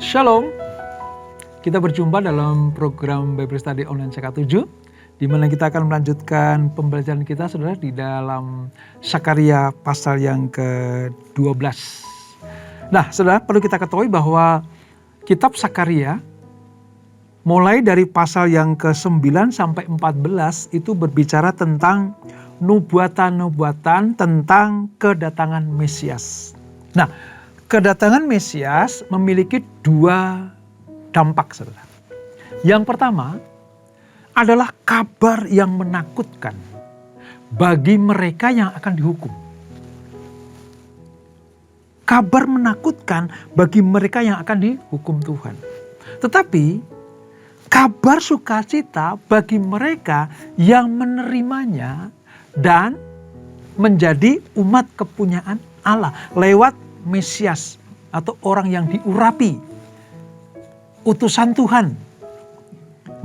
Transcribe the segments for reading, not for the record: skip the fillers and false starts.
Shalom, kita berjumpa dalam program Bible Study Online CK7, di mana kita akan melanjutkan pembelajaran kita, saudara, di dalam Sakaria pasal yang ke-12. Nah, saudara, perlu kita ketahui bahwa kitab Sakaria, mulai dari pasal yang ke-9 sampai 14, itu berbicara tentang nubuatan-nubuatan tentang kedatangan Mesias. Nah, kedatangan Mesias memiliki dua dampak, saudara. Yang pertama adalah kabar yang menakutkan bagi mereka yang akan dihukum. Kabar menakutkan bagi mereka yang akan dihukum Tuhan. Tetapi kabar sukacita bagi mereka yang menerimanya dan menjadi umat kepunyaan Allah lewat Mesias atau orang yang diurapi, utusan Tuhan.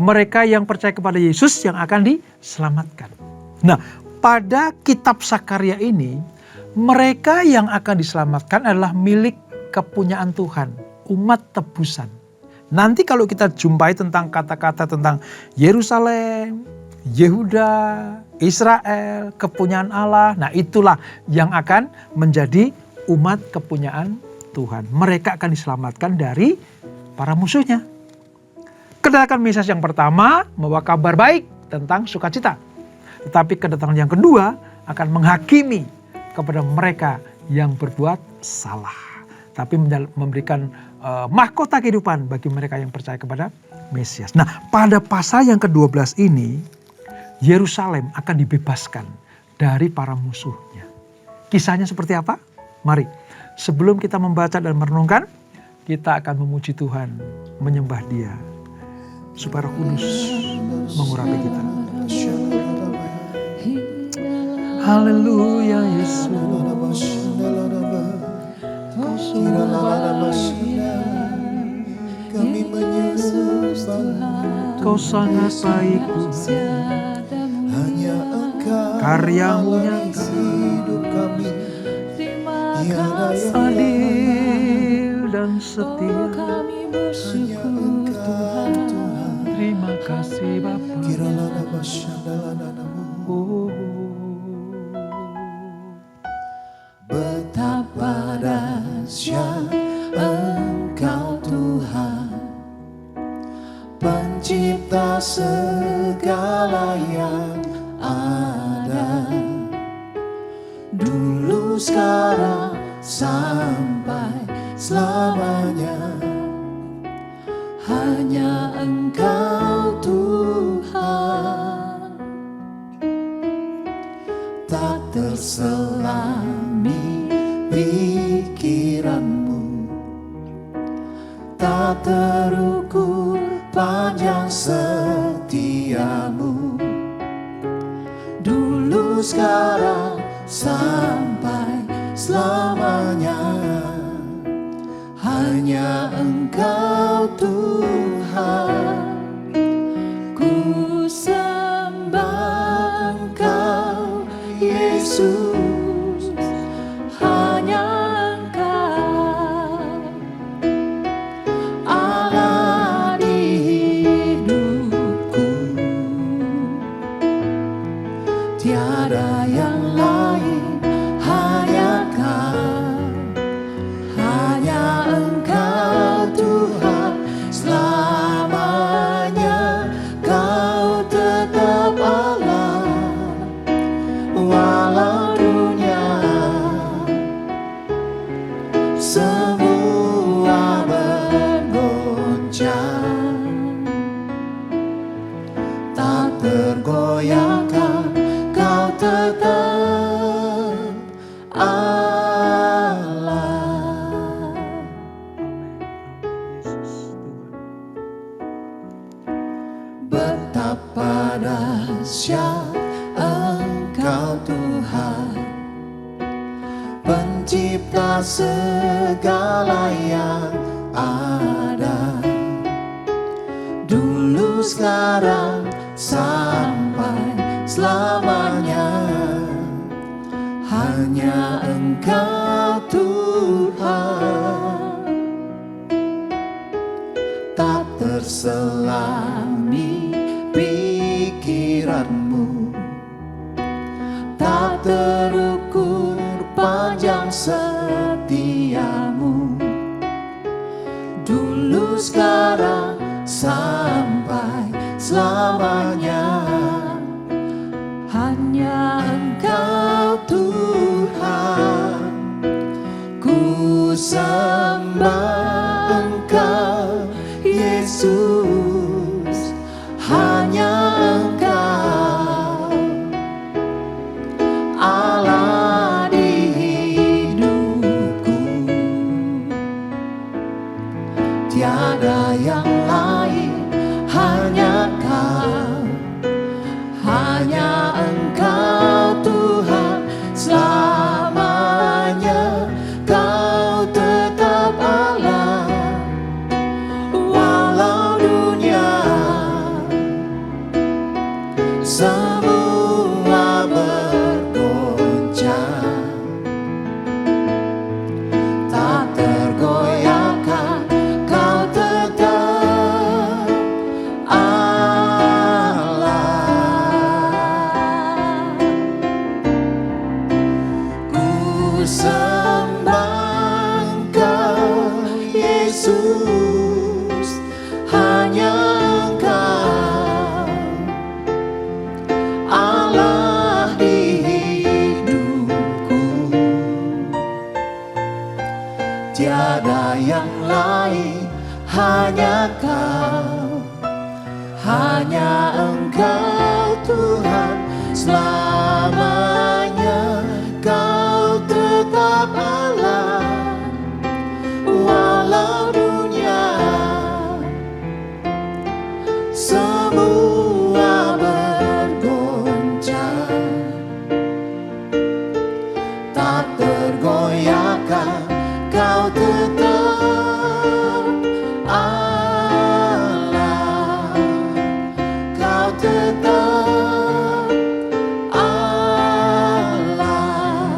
Mereka yang percaya kepada Yesus yang akan diselamatkan. Nah, pada kitab Sakaria ini, mereka yang akan diselamatkan adalah milik kepunyaan Tuhan, umat tebusan. Nanti kalau kita jumpai tentang kata-kata tentang Yerusalem, Yehuda, Israel, kepunyaan Allah, nah itulah yang akan menjadi umat kepunyaan Tuhan. Mereka akan diselamatkan dari para musuhnya. Kedatangan Mesias yang pertama membawa kabar baik tentang sukacita. Tetapi kedatangan yang kedua akan menghakimi kepada mereka yang berbuat salah. Tapi memberikan mahkota kehidupan bagi mereka yang percaya kepada Mesias. Nah, pada pasal yang ke-12 ini, Yerusalem akan dibebaskan dari para musuhnya. Kisahnya seperti apa? Mari, sebelum kita membaca dan merenungkan, kita akan memuji Tuhan, menyembah Dia, supaya Roh Kudus mengurapi kita. Haleluya Yesus, kami menyembah, Kau sangat baik, hanya Engkau karyamu yang nyata, hidup kami. Tiada yang adil dan setia. hanya Engkau Tuhan. Terima kasih Bapa. Kiralana masyadalana namu. Oh. Betapa dahsyat Engkau Tuhan, pencipta segala yang ada, dulu sekarang sampai selamanya. Hanya Engkau Tuhan, tak terselami pikiranmu, tak terukur panjang setiamu, dulu sekarang sampai selamanya. Hanya Engkau Tuhan, ku sembah Engkau Yesus, hanya Engkau Allah di hidupku, tiada yang lain, hanya Kau, hanya Engkau Tuhan selamanya. Kau tetap Allah walau dunia semua bergoncang, tak tergoyahkan. Kau tetap Allah. Betapa dahsyat Engkau Tuhan, pencipta segala yang ada, dulu sekarang sampai selamanya. Hanya Engkau Tuhan, terselami pikiranmu, tak terukur panjang setiamu, dulu sekarang sampai selamanya. Hanya Engkau Tuhan, ku sembah Engkau Yesus, hanya Engkau Allah di hidupku, tiada yang lain, hanya Kau, hanya Engkau Tuhan selamanya. Kau tetap Allah walau dunia semua bergoncang, tak tergoyahkan. Kau tetap Allah. Ku sembah Engkau Yesus, hanya Engkau Allah di hidupku, tiada yang lain, hanya Kau, hanya Engkau Tuhan selamanya. Kau tetap Allah walau dunia semua bergoncang, tak tergoyahkan. Kau tetap Allah, Kau tetap Allah,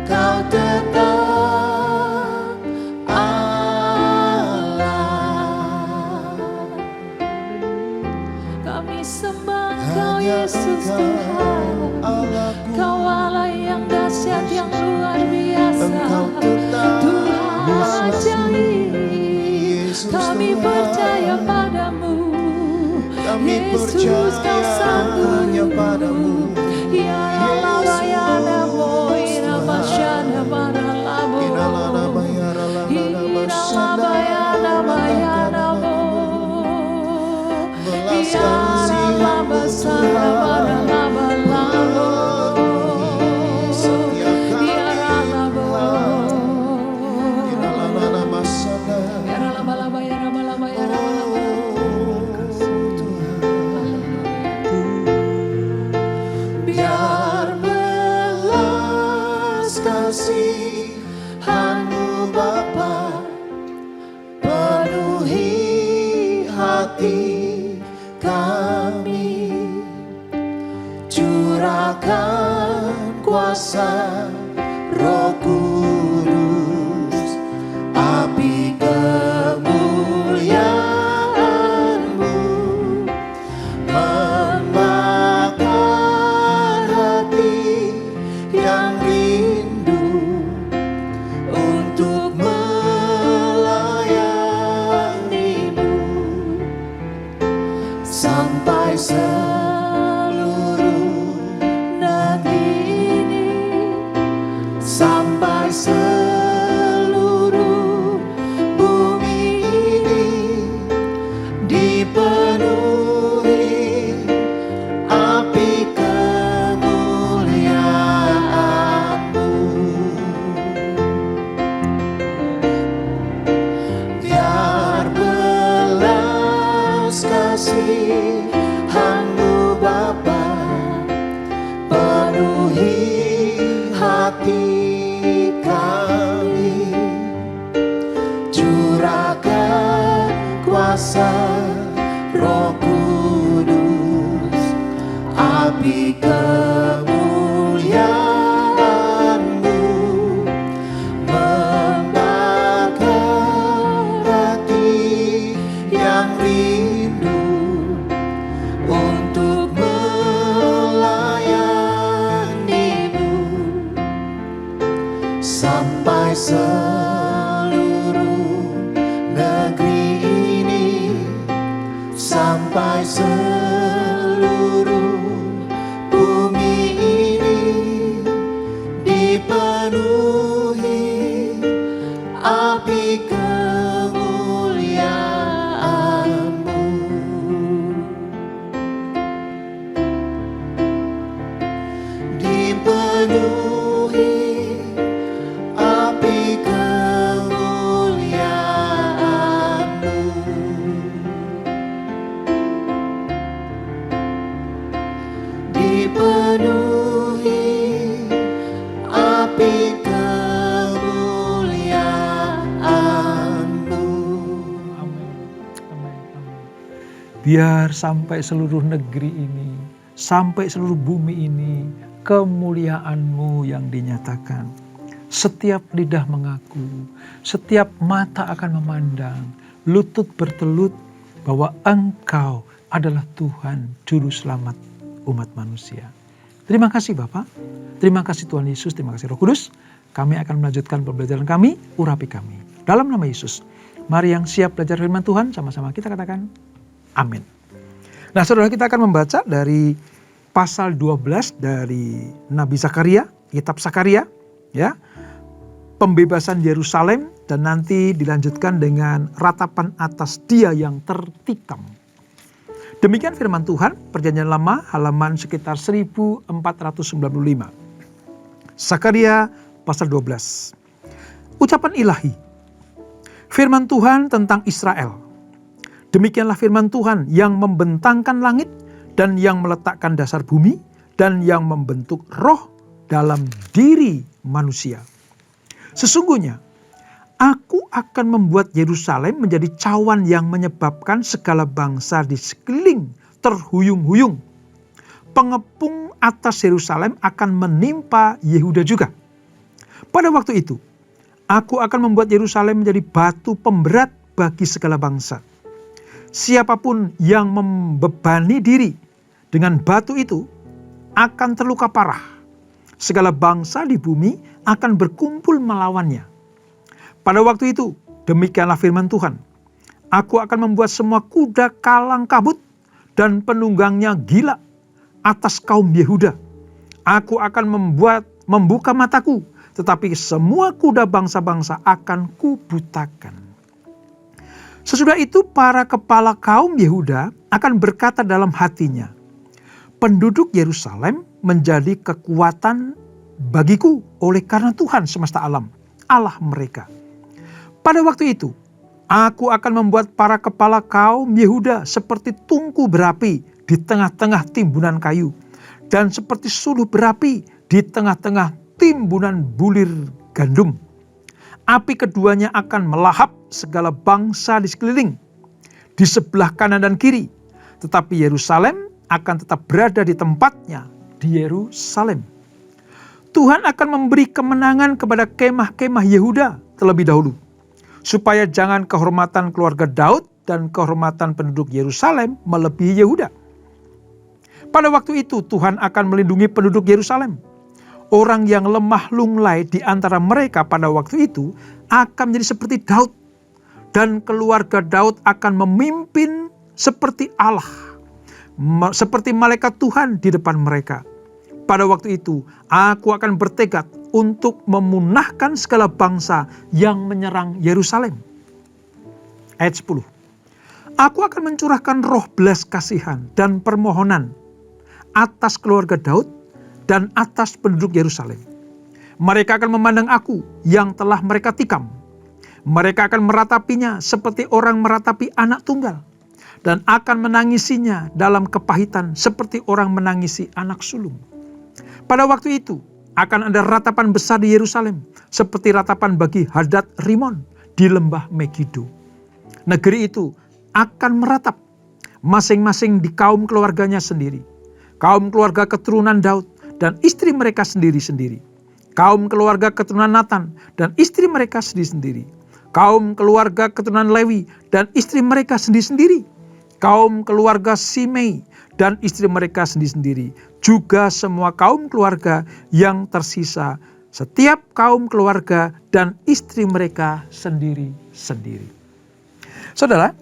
Kau tetap Allah. Kami sembah Kau Yesus Tuhan, Kau Allah yang dahsyat, yang luar biasa, Tuhan ajaib. Kami percaya padamu, Yesus, Kau sanggup. Ya Allah, ya Namo, Irama Shana Maralamo, Irama ya Nama ya Namo, Ya Rama Sana Maralamo, Ya Rama, Ya Rama, ya Rama, ya Rama. Biar belas kasihan-Mu Bapa penuhi hati kami, curahkan kuasa Roh Kudus, api kemuliaan-Mu membakar hati yang rindu untuk melayani-Mu, sampai seluruh negeri ini, sampai seluruh bumi ini dipenuhi api kemuliaan-Mu. Biar belas kasihan-Mu Bapa penuhi hati kami, curahkan kuasa Roh Kudus, api kemuliaan-Mu membakar hati yang kemuliaan-Mu. Dipenuhi api kemuliaan-Mu. Dipenuhi api kemuliaan-Mu. Amin. Amin. Amin. Biar sampai seluruh negeri ini, sampai seluruh bumi ini, kemuliaan-Mu yang dinyatakan. Setiap lidah mengaku, setiap mata akan memandang, lutut bertelut bahwa Engkau adalah Tuhan Juru Selamat umat manusia. Terima kasih Bapak, terima kasih Tuhan Yesus, terima kasih Roh Kudus. Kami akan melanjutkan pembelajaran kami, urapi kami. Dalam nama Yesus, mari yang siap belajar firman Tuhan, sama-sama kita katakan amin. Nah saudara, kita akan membaca dari pasal 12 dari Nabi Zakaria, kitab Zakaria, ya, pembebasan Yerusalem, dan nanti dilanjutkan dengan ratapan atas dia yang tertikam. Demikian firman Tuhan, Perjanjian Lama, halaman sekitar 1495. Zakaria pasal 12. Ucapan ilahi. Firman Tuhan tentang Israel. Demikianlah firman Tuhan yang membentangkan langit dan yang meletakkan dasar bumi dan yang membentuk roh dalam diri manusia. Sesungguhnya, Aku akan membuat Yerusalem menjadi cawan yang menyebabkan segala bangsa di sekeliling terhuyung-huyung. Pengepung atas Yerusalem akan menimpa Yehuda juga. Pada waktu itu, aku akan membuat Yerusalem menjadi batu pemberat bagi segala bangsa. Siapapun yang membebani diri dengan batu itu akan terluka parah. Segala bangsa di bumi akan berkumpul melawannya. Pada waktu itu, demikianlah firman Tuhan. Aku akan membuat semua kuda kalang kabut dan penunggangnya gila atas kaum Yehuda. Aku akan membuka mataku, tetapi semua kuda bangsa-bangsa akan kubutakan. Sesudah itu para kepala kaum Yehuda akan berkata dalam hatinya, penduduk Yerusalem menjadi kekuatan bagiku oleh karena Tuhan semesta alam, Allah mereka. Pada waktu itu, aku akan membuat para kepala kaum Yehuda seperti tungku berapi di tengah-tengah timbunan kayu, dan seperti suluh berapi di tengah-tengah timbunan bulir gandum. Api keduanya akan melahap segala bangsa di sekeliling, di sebelah kanan dan kiri, tetapi Yerusalem akan tetap berada di tempatnya di Yerusalem. Tuhan akan memberi kemenangan kepada kemah-kemah Yehuda terlebih dahulu, supaya jangan kehormatan keluarga Daud dan kehormatan penduduk Yerusalem melebihi Yehuda. Pada waktu itu Tuhan akan melindungi penduduk Yerusalem. Orang yang lemah lunglai di antara mereka pada waktu itu akan menjadi seperti Daud. Dan keluarga Daud akan memimpin seperti Allah, seperti malaikat Tuhan di depan mereka. Pada waktu itu aku akan bertekad untuk memunahkan segala bangsa yang menyerang Yerusalem. Ayat 10. Aku akan mencurahkan roh belas kasihan dan permohonan atas keluarga Daud dan atas penduduk Yerusalem. Mereka akan memandang aku yang telah mereka tikam. Mereka akan meratapinya seperti orang meratapi anak tunggal, dan akan menangisinya dalam kepahitan seperti orang menangisi anak sulung. Pada waktu itu akan ada ratapan besar di Yerusalem, seperti ratapan bagi Hadad Rimon di lembah Megido. Negeri itu akan meratap masing-masing di kaum keluarganya sendiri. Kaum keluarga keturunan Daud dan istri mereka sendiri-sendiri. Kaum keluarga keturunan Natan dan istri mereka sendiri-sendiri. Kaum keluarga keturunan Lewi dan istri mereka sendiri-sendiri. Kaum keluarga Simei dan istri mereka sendiri-sendiri. Juga semua kaum keluarga yang tersisa. Setiap kaum keluarga dan istri mereka sendiri-sendiri. Saudara,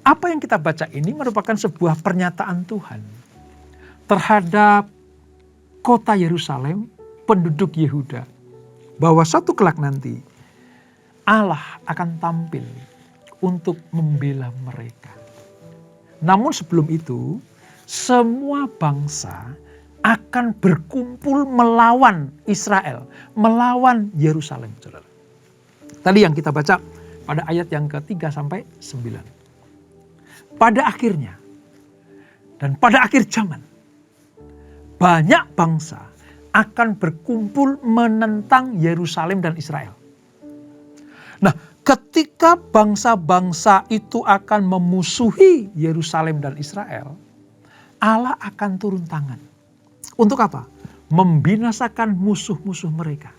apa yang kita baca ini merupakan sebuah pernyataan Tuhan terhadap kota Yerusalem, penduduk Yehuda. Bahwa suatu kelak nanti Allah akan tampil untuk membela mereka. Namun sebelum itu, semua bangsa akan berkumpul melawan Israel, melawan Yerusalem. Saudara. Tadi yang kita baca pada ayat yang ke-3 sampai 9. Pada akhirnya dan pada akhir zaman, banyak bangsa akan berkumpul menentang Yerusalem dan Israel. Nah, ketika bangsa-bangsa itu akan memusuhi Yerusalem dan Israel, Allah akan turun tangan. Untuk apa? Membinasakan musuh-musuh mereka.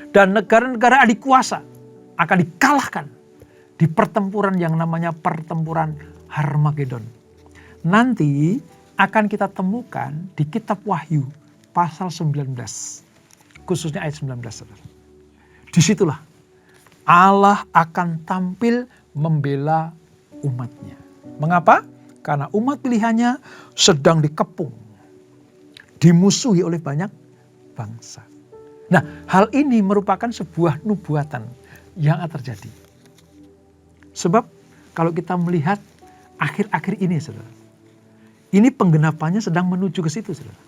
Dan negara-negara adik kuasa akan dikalahkan di pertempuran yang namanya pertempuran Harmagedon. Nanti akan kita temukan di kitab Wahyu pasal 19. Khususnya ayat 19. Saudara. Disitulah Allah akan tampil membela umatnya. Mengapa? Karena umat pilihannya sedang dikepung, dimusuhi oleh banyak bangsa. Nah, hal ini merupakan sebuah nubuatan yang akan terjadi. Sebab kalau kita melihat akhir-akhir ini, saudara, ini penggenapannya sedang menuju ke situ, saudara.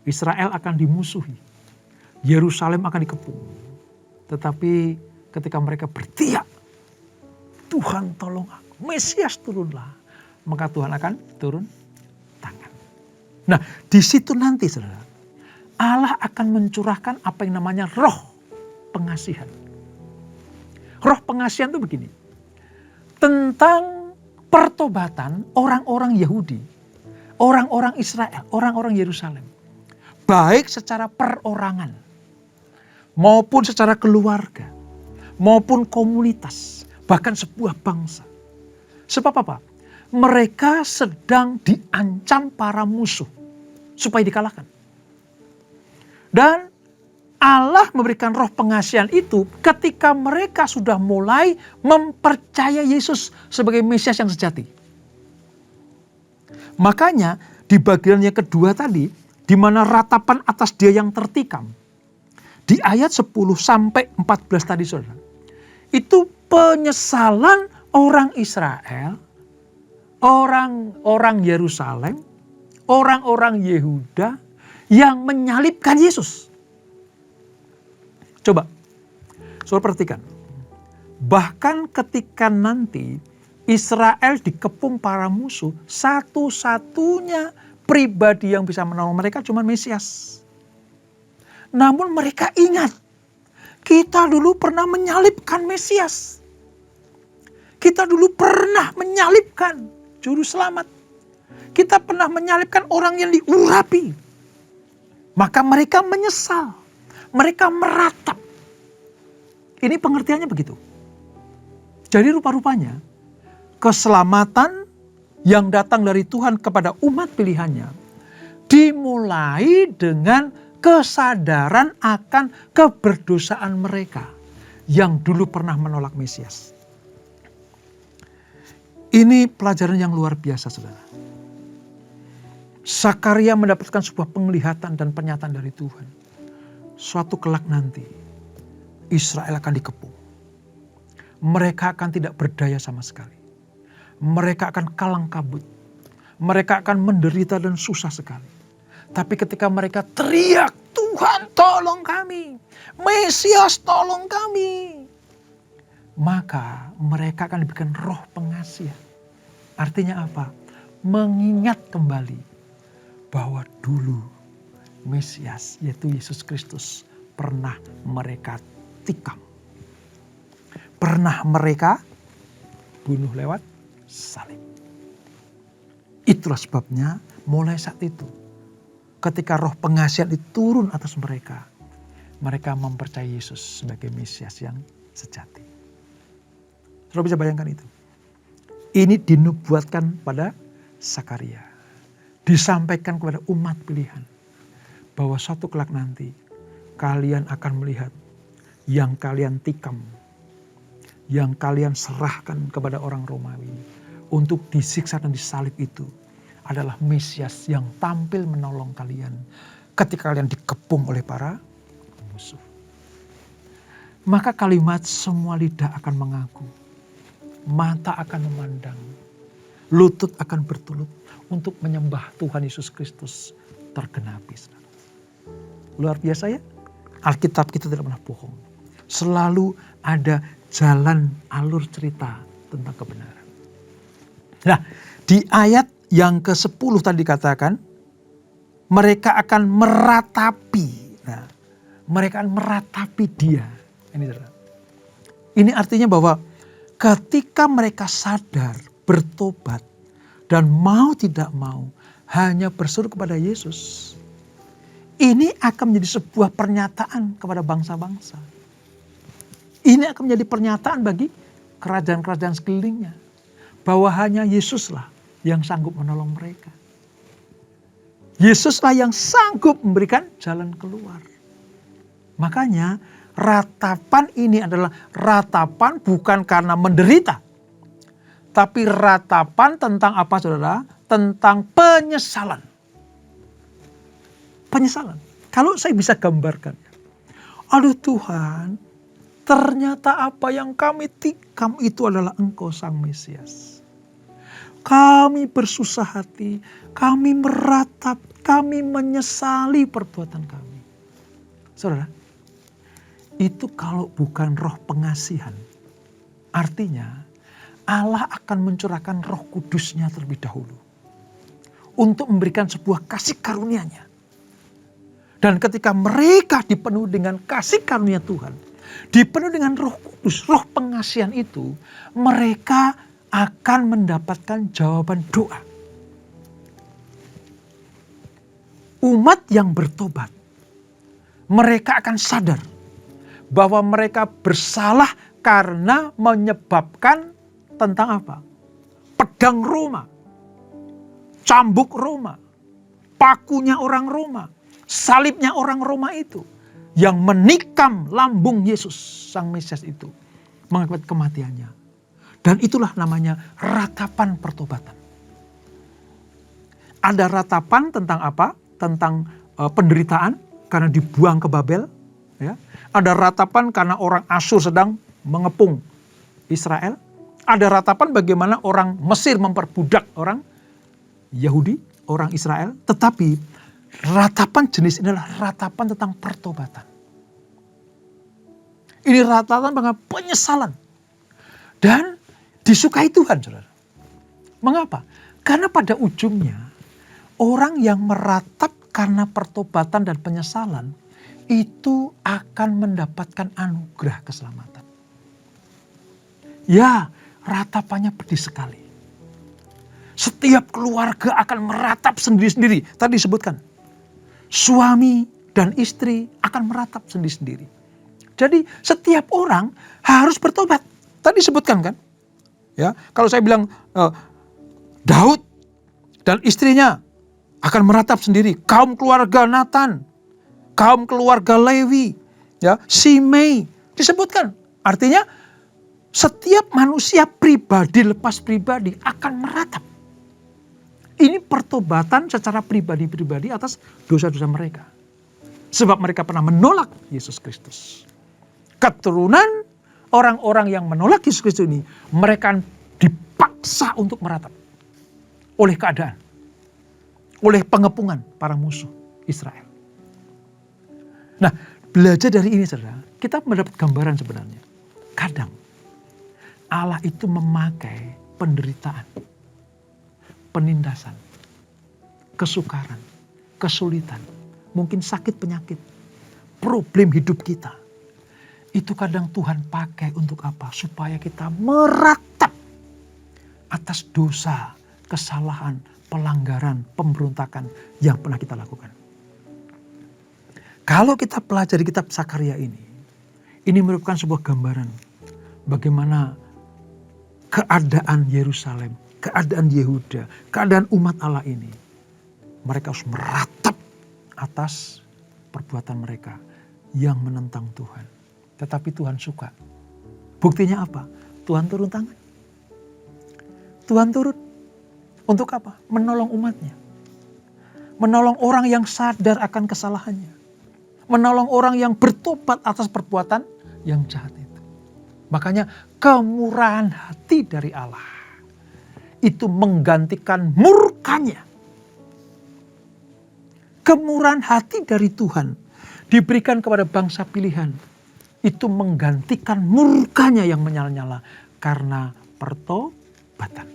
Israel akan dimusuhi, Yerusalem akan dikepung. Tetapi ketika mereka berteriak, Tuhan tolong aku, Mesias turunlah, maka Tuhan akan turun tangan. Nah, di situ nanti saudara, Allah akan mencurahkan apa yang namanya roh pengasihan. Roh pengasihan itu begini, tentang pertobatan orang-orang Yahudi, orang-orang Israel, orang-orang Yerusalem. Baik secara perorangan, maupun secara keluarga, maupun komunitas, bahkan sebuah bangsa. Sebab apa? Mereka sedang diancam para musuh supaya dikalahkan. Dan Allah memberikan roh pengasihan itu ketika mereka sudah mulai mempercayai Yesus sebagai Mesias yang sejati. Makanya di bagian yang kedua tadi, di mana ratapan atas dia yang tertikam, di ayat 10 sampai 14 tadi saudara, itu penyesalan orang Israel, orang-orang Yerusalem, orang-orang Yehuda yang menyalibkan Yesus. Coba, saudara perhatikan. Bahkan ketika nanti Israel dikepung para musuh, satu-satunya pribadi yang bisa menolong mereka cuma Mesias. Namun mereka ingat, kita dulu pernah menyalibkan Mesias. Kita dulu pernah menyalibkan Juru Selamat. Kita pernah menyalibkan orang yang diurapi. Maka mereka menyesal. Mereka meratap. Ini pengertiannya begitu. Jadi rupa-rupanya keselamatan yang datang dari Tuhan kepada umat pilihannya dimulai dengan kesadaran akan keberdosaan mereka yang dulu pernah menolak Mesias. Ini pelajaran yang luar biasa, saudara. Sakaria mendapatkan sebuah penglihatan dan pernyataan dari Tuhan. Suatu kelak nanti Israel akan dikepung. Mereka akan tidak berdaya sama sekali. Mereka akan kalang kabut. Mereka akan menderita dan susah sekali. Tapi ketika mereka teriak, Tuhan tolong kami, Mesias tolong kami, maka mereka akan diberikan roh pengasihan. Artinya apa? Mengingat kembali bahwa dulu Mesias, yaitu Yesus Kristus, pernah mereka tikam. Pernah mereka bunuh lewat salib. Itulah sebabnya mulai saat itu, ketika roh pengasihan itu turun atas mereka, mereka mempercayai Yesus sebagai Mesias yang sejati. Saudara bisa bayangkan itu. Ini dinubuatkan pada Sakaria. Disampaikan kepada umat pilihan. Bahwa suatu kelak nanti kalian akan melihat yang kalian tikam, yang kalian serahkan kepada orang Romawi untuk disiksa dan disalib itu adalah Mesias yang tampil menolong kalian ketika kalian dikepung oleh para musuh. maka kalimat semua lidah akan mengaku, mata akan memandang, lutut akan bertulut untuk menyembah Tuhan Yesus Kristus tergenapi. Luar biasa ya, Alkitab kita tidak pernah bohong. Selalu ada jalan alur cerita tentang kebenaran. Nah, di ayat yang ke-10 tadi dikatakan, mereka akan meratapi. Nah, mereka akan meratapi dia. Ini artinya bahwa ketika mereka sadar, bertobat, dan mau tidak mau hanya berseru kepada Yesus, ini akan menjadi sebuah pernyataan kepada bangsa-bangsa. Ini akan menjadi pernyataan bagi kerajaan-kerajaan sekelilingnya, bahwa hanya Yesuslah yang sanggup menolong mereka. Yesuslah yang sanggup memberikan jalan keluar. Makanya ratapan ini adalah ratapan bukan karena menderita, tapi ratapan tentang apa, saudara? Tentang penyesalan. Penyesalan. Kalau saya bisa gambarkan, aduh Tuhan, ternyata apa yang kami tikam itu adalah Engkau Sang Mesias. Kami bersusah hati, kami meratap, kami menyesali perbuatan kami. Saudara, itu kalau bukan roh pengasihan, artinya Allah akan mencurahkan Roh Kudus-Nya terlebih dahulu untuk memberikan sebuah kasih karunia-Nya. Dan ketika mereka dipenuhi dengan kasih karunia Tuhan, dipenuhi dengan Roh Kudus, roh pengasihan itu, mereka akan mendapatkan jawaban doa. Umat yang bertobat, mereka akan sadar bahwa mereka bersalah karena menyebabkan tentang apa? Pedang Roma, cambuk Roma, pakunya orang Roma, salibnya orang Roma itu yang menikam lambung Yesus Sang Mesias itu mengakibatkan kematiannya. Dan itulah namanya ratapan pertobatan. Ada ratapan tentang apa? Tentang penderitaan karena dibuang ke Babel. Ya. Ada ratapan karena orang Asyur sedang mengepung Israel. Ada ratapan bagaimana orang Mesir memperbudak orang Yahudi, orang Israel. Tetapi ratapan jenis ini adalah ratapan tentang pertobatan. Ini ratapan tentang penyesalan. Dan disukai Tuhan, saudara. Mengapa? Karena pada ujungnya orang yang meratap karena pertobatan dan penyesalan itu akan mendapatkan anugerah keselamatan. Ya, ratapannya pedih sekali. Setiap keluarga akan meratap sendiri-sendiri. Tadi disebutkan, suami dan istri akan meratap sendiri-sendiri. Jadi setiap orang harus bertobat. Tadi disebutkan kan? Ya, kalau saya bilang Daud dan istrinya akan meratap sendiri. Kaum keluarga Nathan, kaum keluarga Lewi, ya, Simei disebutkan. Artinya setiap manusia pribadi lepas pribadi akan meratap. Ini pertobatan secara pribadi-pribadi atas dosa-dosa mereka. Sebab mereka pernah menolak Yesus Kristus. Keturunan orang-orang yang menolak Yesus Kristus ini, mereka dipaksa untuk meratap oleh keadaan, oleh pengepungan para musuh Israel. Nah, belajar dari ini, saudara, kita mendapat gambaran sebenarnya. Kadang Allah itu memakai penderitaan, penindasan, kesukaran, kesulitan, mungkin sakit penyakit, problem hidup kita. Itu kadang Tuhan pakai untuk apa? Supaya kita meratap atas dosa, kesalahan, pelanggaran, pemberontakan yang pernah kita lakukan. Kalau kita pelajari kitab Sakaria ini merupakan sebuah gambaran bagaimana keadaan Yerusalem, keadaan Yehuda, keadaan umat Allah ini. Mereka harus meratap atas perbuatan mereka yang menentang Tuhan. Tetapi Tuhan suka. Buktinya apa? Tuhan turun tangan. Tuhan turun. Untuk apa? Menolong umatnya. Menolong orang yang sadar akan kesalahannya. Menolong orang yang bertobat atas perbuatan yang jahat itu. Makanya kemurahan hati dari Allah itu menggantikan murkanya. Kemurahan hati dari Tuhan diberikan kepada bangsa pilihan. Itu menggantikan murkanya yang menyala-nyala karena pertobatan.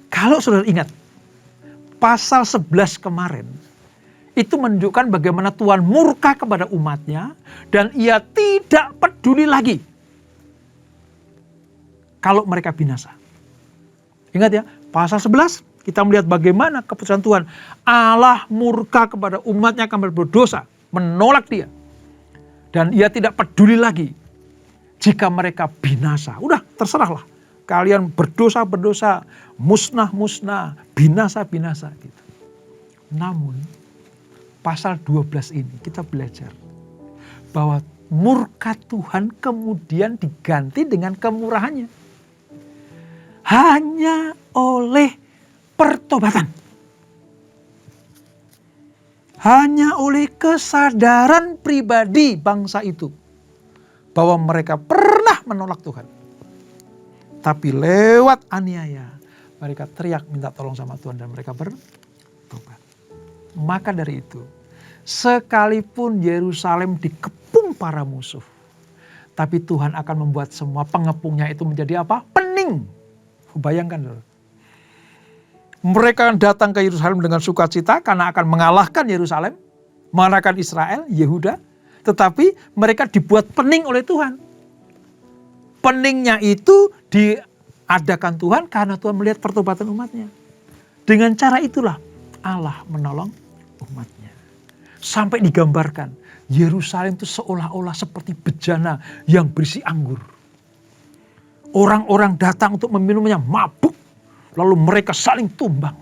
Kalau saudara ingat, pasal 11 kemarin, itu menunjukkan bagaimana Tuhan murka kepada umatnya dan ia tidak peduli lagi kalau mereka binasa. Ingat ya, pasal 11 kita melihat bagaimana keputusan Tuhan. Allah murka kepada umatnya karena berdosa, menolak dia. Dan ia tidak peduli lagi jika mereka binasa. Udah terserahlah, kalian berdosa, musnah, binasa. Gitu. Namun pasal 12 ini kita belajar bahwa murka Tuhan kemudian diganti dengan kemurahannya. Hanya oleh pertobatan. Hanya oleh kesadaran pribadi bangsa itu bahwa mereka pernah menolak Tuhan. Tapi lewat aniaya mereka teriak minta tolong sama Tuhan dan mereka bertobat. Maka dari itu, sekalipun Yerusalem dikepung para musuh, tapi Tuhan akan membuat semua pengepungnya itu menjadi apa? Pening. Bayangkan dulu. Mereka datang ke Yerusalem dengan sukacita karena akan mengalahkan Yerusalem, mengalahkan Israel, Yehuda. Tetapi mereka dibuat pening oleh Tuhan. Peningnya itu diadakan Tuhan karena Tuhan melihat pertobatan umatnya. Dengan cara itulah Allah menolong umatnya. Sampai digambarkan Yerusalem itu seolah-olah seperti bejana yang berisi anggur. Orang-orang datang untuk meminumnya mabuk. Lalu mereka saling tumbang.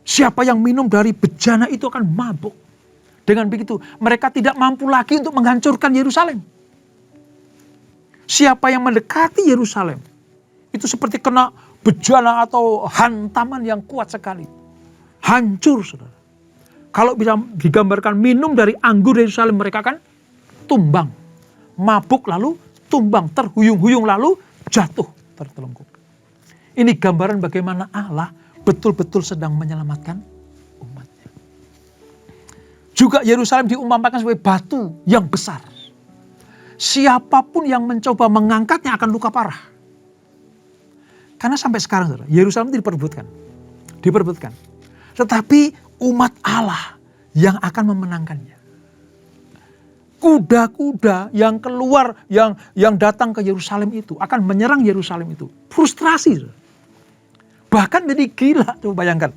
Siapa yang minum dari bejana itu akan mabuk. Dengan begitu mereka tidak mampu lagi untuk menghancurkan Yerusalem. Siapa yang mendekati Yerusalem itu seperti kena bejana atau hantaman yang kuat sekali. Hancur, saudara. Kalau bisa digambarkan minum dari anggur Yerusalem, mereka akan tumbang. Mabuk lalu tumbang, terhuyung-huyung lalu jatuh tertelungkup. Ini gambaran bagaimana Allah betul-betul sedang menyelamatkan umatnya. Juga Yerusalem diumpamakan sebagai batu yang besar. Siapapun yang mencoba mengangkatnya akan luka parah. Karena sampai sekarang saudara, Yerusalem itu diperebutkan. Tetapi umat Allah yang akan memenangkannya. Kuda-kuda yang keluar, yang datang ke Yerusalem itu akan menyerang Yerusalem itu. Frustrasi. Bahkan jadi gila, coba bayangkan.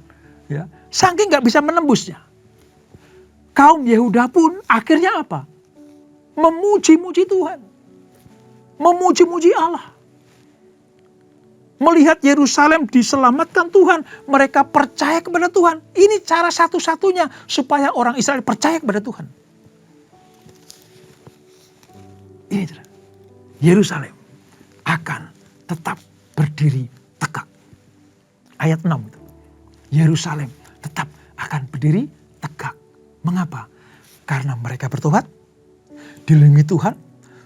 Ya, saking gak bisa menembusnya. Kaum Yehuda pun akhirnya apa? Memuji-muji Tuhan. Memuji-muji Allah. Melihat Yerusalem diselamatkan Tuhan, mereka percaya kepada Tuhan. Ini cara satu-satunya supaya orang Israel percaya kepada Tuhan. Ini Yerusalem akan tetap berdiri tegak. Ayat 6 itu. Yerusalem tetap akan berdiri tegak. Mengapa? Karena mereka bertobat, dilindungi Tuhan,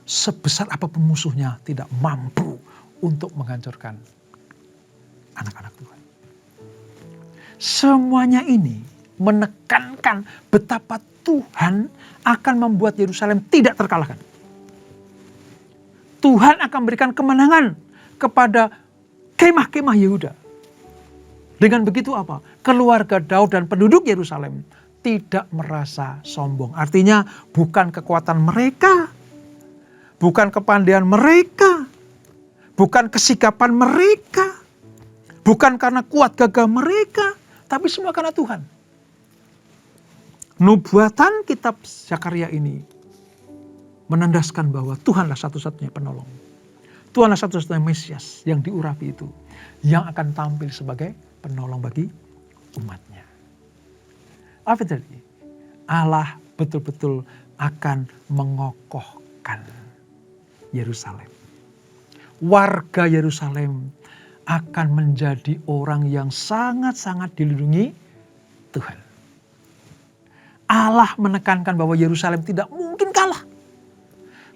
sebesar apapun musuhnya tidak mampu untuk menghancurkan anak-anak Tuhan. Semuanya ini menekankan betapa Tuhan akan membuat Yerusalem tidak terkalahkan. Tuhan akan berikan kemenangan kepada kemah-kemah Yehuda. Dengan begitu apa? Keluarga Daud dan penduduk Yerusalem tidak merasa sombong. Artinya bukan kekuatan mereka, bukan kepandaian mereka, bukan kesikapan mereka, bukan karena kuat gagah mereka, tapi semua karena Tuhan. Nubuatan kitab Zakaria ini menandaskan bahwa Tuhanlah satu-satunya penolong. Tuhanlah satu-satunya Mesias yang diurapi itu, yang akan tampil sebagai penolong bagi umatnya. Apa tadi? Allah betul-betul akan mengokohkan Yerusalem. Warga Yerusalem akan menjadi orang yang sangat-sangat dilindungi Tuhan. Allah menekankan bahwa Yerusalem tidak mungkin kalah.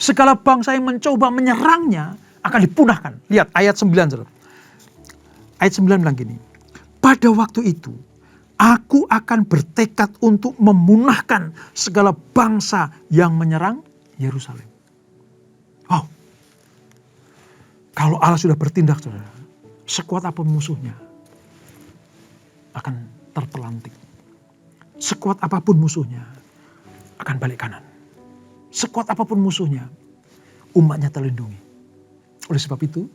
segala bangsa yang mencoba menyerangnya akan dipunahkan. Lihat ayat 9. Saudara. Ayat 9 bilang gini, pada waktu itu aku akan bertekad untuk memunahkan segala bangsa yang menyerang Yerusalem. Wow. Kalau Allah sudah bertindak, saudara, sekuat apapun musuhnya akan terpelanting. Sekuat apapun musuhnya akan balik kanan. Sekuat apapun musuhnya, umatnya terlindungi. Oleh sebab itu,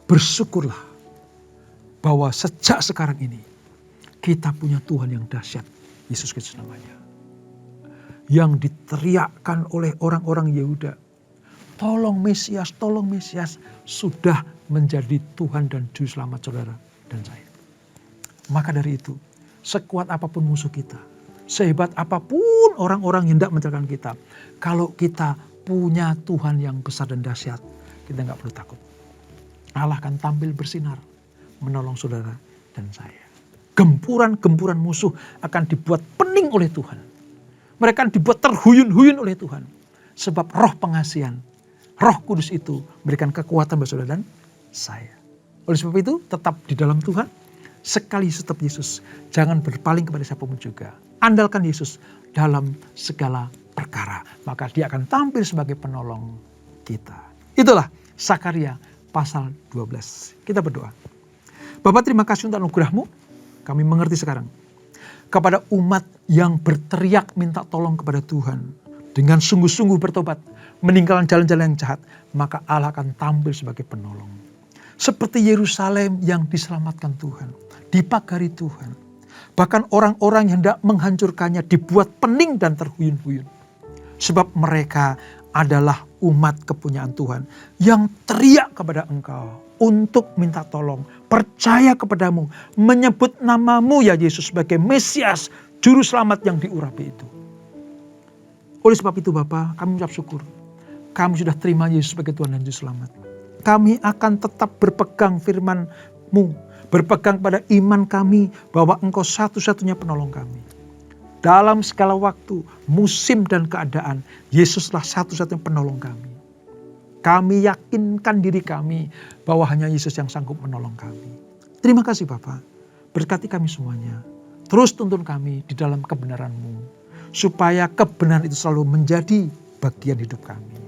bersyukurlah bahwa sejak sekarang ini kita punya Tuhan yang dahsyat, Yesus Kristus namanya. Yang diteriakkan oleh orang-orang Yehuda, tolong Mesias, sudah menjadi Tuhan dan Juru Selamat saudara dan saya. Maka dari itu, sekuat apapun musuh kita, sehebat apapun orang-orang yang hendak mencelakakan kita, kalau kita punya Tuhan yang besar dan dahsyat, kita nggak perlu takut. Allah akan tampil bersinar, menolong saudara dan saya. Gempuran-gempuran musuh akan dibuat pening oleh Tuhan. Mereka akan dibuat terhuyun-huyun oleh Tuhan. Sebab roh pengasihan, Roh Kudus itu memberikan kekuatan bagi saudara dan saya. Oleh sebab itu tetap di dalam Tuhan. Sekali tetap Yesus. Jangan berpaling kepada siapapun juga. Andalkan Yesus dalam segala perkara. Maka dia akan tampil sebagai penolong kita. Itulah Sakaria pasal 12. Kita berdoa. Bapak, terima kasih untuk anugerah-Mu. Kami mengerti sekarang. Kepada umat yang berteriak minta tolong kepada Tuhan. Dengan sungguh-sungguh bertobat. Meninggalkan jalan-jalan yang jahat. Maka Allah akan tampil sebagai penolong. Seperti Yerusalem yang diselamatkan Tuhan. Dipagari Tuhan. Bahkan orang-orang yang hendak menghancurkannya dibuat pening dan terhuyun-huyun. Sebab mereka adalah umat kepunyaan Tuhan. Yang teriak kepada Engkau. Untuk minta tolong. Percaya kepadamu. Menyebut namamu ya Yesus sebagai Mesias. Juru selamat yang diurapi itu. Oleh sebab itu Bapa, kami ucap syukur. Kami sudah terima Yesus sebagai Tuhan dan Juru Selamat. Kami akan tetap berpegang firman-Mu. Berpegang pada iman kami bahwa Engkau satu-satunya penolong kami. Dalam segala waktu, musim dan keadaan, Yesuslah satu-satunya penolong kami. Kami yakinkan diri kami bahwa hanya Yesus yang sanggup menolong kami. Terima kasih Bapa. Berkati kami semuanya. Terus tuntun kami di dalam kebenaran-Mu. Supaya kebenaran itu selalu menjadi bagian hidup kami.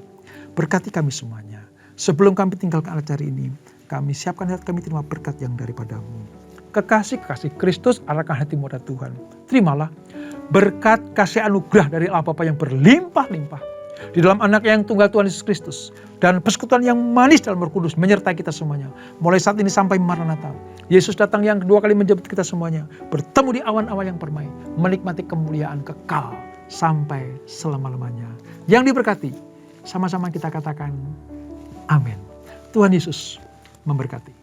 Berkati kami semuanya. Sebelum kami tinggalkan acara ini, kami siapkan hati kami terima berkat yang daripada-Mu. Kekasih-kekasih Kristus arahkan hatimu pada Tuhan. Terimalah berkat kasih anugerah dari Allah Bapa yang berlimpah-limpah. Di dalam anak yang tunggal Tuhan Yesus Kristus. Dan persekutuan yang manis dalam Roh Kudus menyertai kita semuanya. Mulai saat ini sampai Maranatha. Yesus datang yang kedua kali menjemput kita semuanya. Bertemu di awan-awan yang permai. Menikmati kemuliaan kekal sampai selama-lamanya. Yang diberkati. Sama-sama kita katakan amin. Tuhan Yesus memberkati.